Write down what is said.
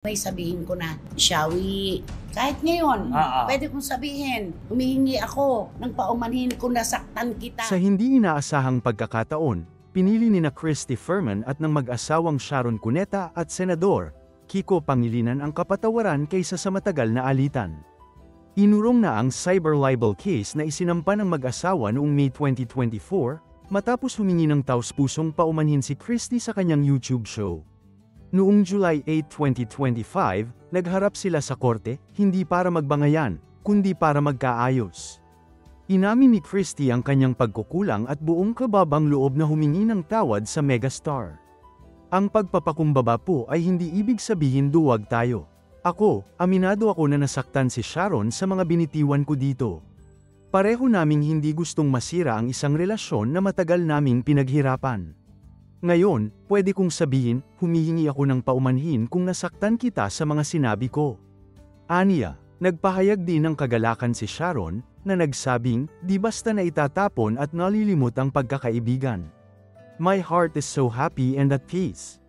May sabihin ko na, Shawi, kahit ngayon, pwede kong sabihin, humihingi ako ng paumanhin kung nasaktan kita. Sa hindi inaasahang pagkakataon, pinili ni na Christy Ferman at ng mag-asawang Sharon Cuneta at Senador Kiko Pangilinan ang kapatawaran kaysa sa matagal na alitan. Inurong na ang cyber libel case na isinampa ng mag-asawa noong May 2024, matapos humingi ng taus-pusong paumanhin si Christy sa kanyang YouTube show. Noong July 8, 2025, nagharap sila sa korte, hindi para magbangayan, kundi para magkaayos. Inamin ni Christy ang kanyang pagkukulang at buong kababang loob na humingi ng tawad sa megastar. Ang pagpapakumbaba po ay hindi ibig sabihin duwag tayo. Aminado ako na nasaktan si Sharon sa mga binitiwan ko dito. Pareho naming hindi gustong masira ang isang relasyon na matagal naming pinaghirapan. Ngayon, pwede kong sabihin, humihingi ako ng paumanhin kung nasaktan kita sa mga sinabi ko. Aniya, nagpahayag din ng kagalakan si Sharon, na nagsabing, di basta na itatapon at nalilimot ang pagkakaibigan. My heart is so happy and at peace.